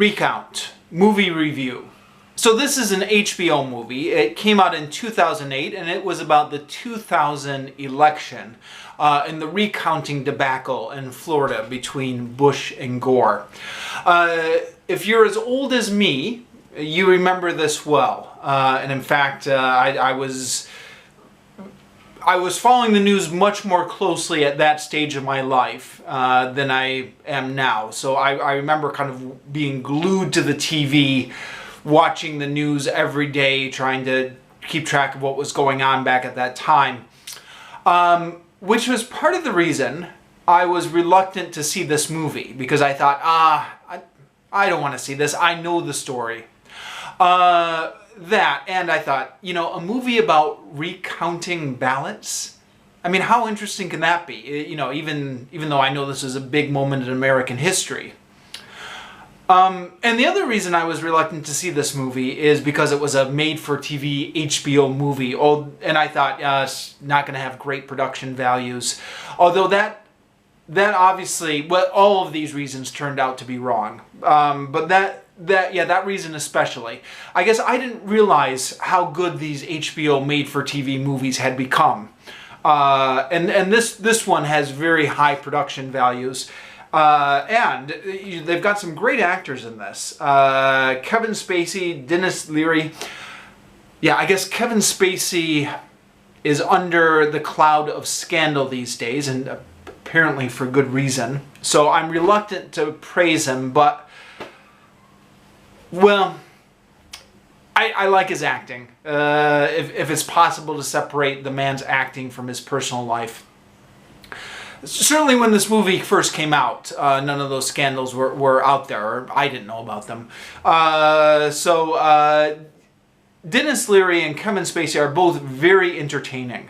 Recount, movie review. So this is an HBO movie. It came out in 2008 and it was about the 2000 election and the recounting debacle in Florida between Bush and Gore. If you're as old as me, you remember this well. And in fact, I was following the news much more closely at that stage of my life than I am now. So I remember kind of being glued to the TV, watching the news every day, trying to keep track of what was going on back at that time. Which was part of the reason I was reluctant to see this movie, because I thought, I don't want to see this. I know the story. That, and I thought, you know, a movie about recounting ballots? I mean, how interesting can that be? You know, even though I know this is a big moment in American history. And the other reason I was reluctant to see this movie is because it was a made-for-TV HBO movie. Oh, and I thought, it's not going to have great production values. Although that obviously, well, all of these reasons turned out to be wrong. But that reason especially. I guess I didn't realize how good these HBO made-for-TV movies had become. And this one has very high production values. And they've got some great actors in this. Kevin Spacey, Denis Leary. Yeah, I guess Kevin Spacey is under the cloud of scandal these days, and apparently for good reason. So I'm reluctant to praise him, but, well, I like his acting. If it's possible to separate the man's acting from his personal life. Certainly when this movie first came out, none of those scandals were out there, or I didn't know about them. Denis Leary and Kevin Spacey are both very entertaining.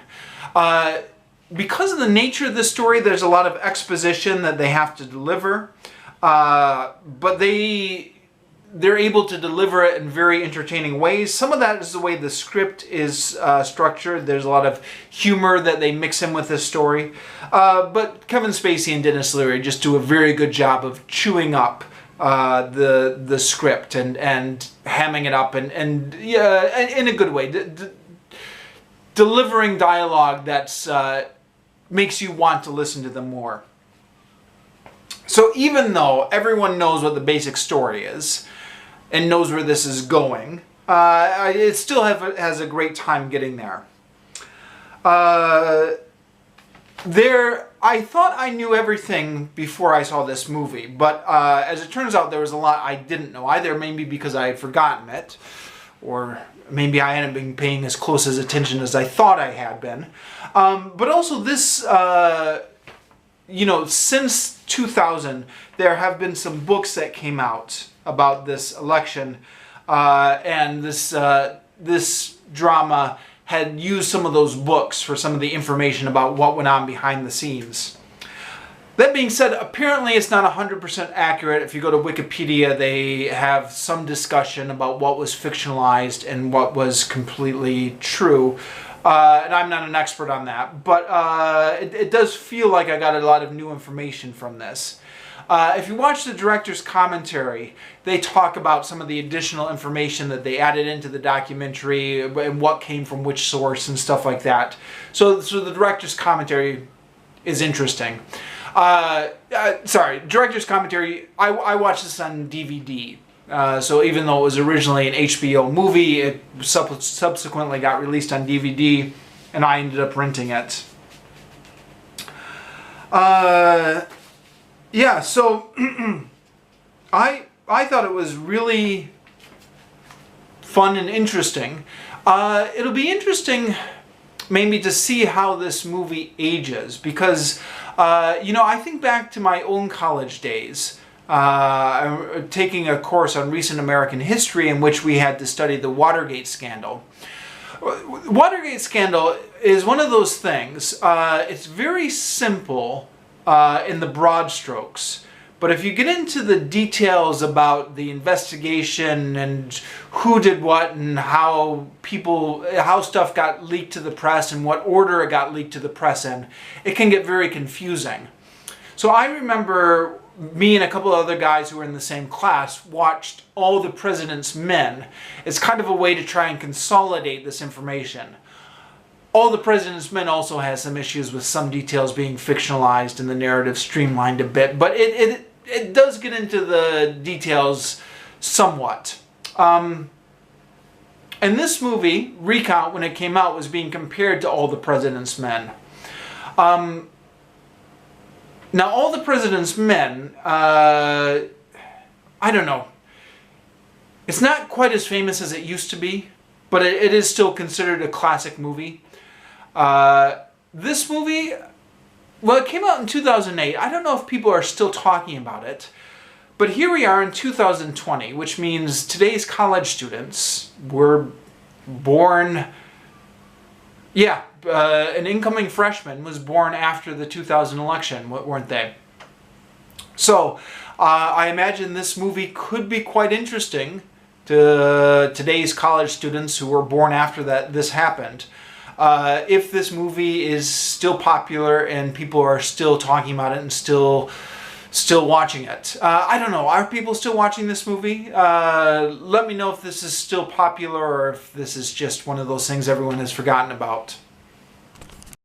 Because of the nature of the story, there's a lot of exposition that they have to deliver, but they're able to deliver it in very entertaining ways. Some of that is the way the script is structured. There's a lot of humor that they mix in with the story. But Kevin Spacey and Denis Leary just do a very good job of chewing up the script and hamming it up and yeah, in a good way. Delivering dialogue that's makes you want to listen to them more. So even though everyone knows what the basic story is, and knows where this is going, it still has a great time getting there. I thought I knew everything before I saw this movie, but as it turns out, there was a lot I didn't know. Either maybe because I had forgotten it, or maybe I hadn't been paying as close as attention as I thought I had been. But also this, you know, since 2000, there have been some books that came out about this election, and this drama had used some of those books for some of the information about what went on behind the scenes. That being said, apparently it's not 100% accurate. If you go to Wikipedia, they have some discussion about what was fictionalized and what was completely true. And I'm not an expert on that, but it does feel like I got a lot of new information from this. If you watch the director's commentary, they talk about some of the additional information that they added into the documentary and what came from which source and stuff like that. So the director's commentary is interesting. Director's commentary, I watched this on DVD. So even though it was originally an HBO movie, it subsequently got released on DVD, and I ended up renting it. Yeah, so I thought it was really fun and interesting. It'll be interesting maybe to see how this movie ages, because you know, I think back to my own college days. I'm taking a course on recent American history in which we had to study the Watergate scandal. Watergate scandal is one of those things. It's very simple in the broad strokes, but if you get into the details about the investigation and who did what and how stuff got leaked to the press and what order it got leaked to the press in, it can get very confusing. So I remember me and a couple of other guys who were in the same class watched All the President's Men. It's kind of a way to try and consolidate this information. All the President's Men also has some issues with some details being fictionalized and the narrative streamlined a bit, but it does get into the details somewhat. And this movie, Recount, when it came out, was being compared to All the President's Men. Now, All the President's Men, I don't know. It's not quite as famous as it used to be, but it is still considered a classic movie. This movie, well, it came out in 2008. I don't know if people are still talking about it. But here we are in 2020, which means today's college students were born... Yeah, an incoming freshman was born after the 2000 election, weren't they? So, I imagine this movie could be quite interesting to today's college students who were born after this happened. If this movie is still popular and people are still talking about it and still watching it. I don't know, are people still watching this movie? Let me know if this is still popular or if this is just one of those things everyone has forgotten about.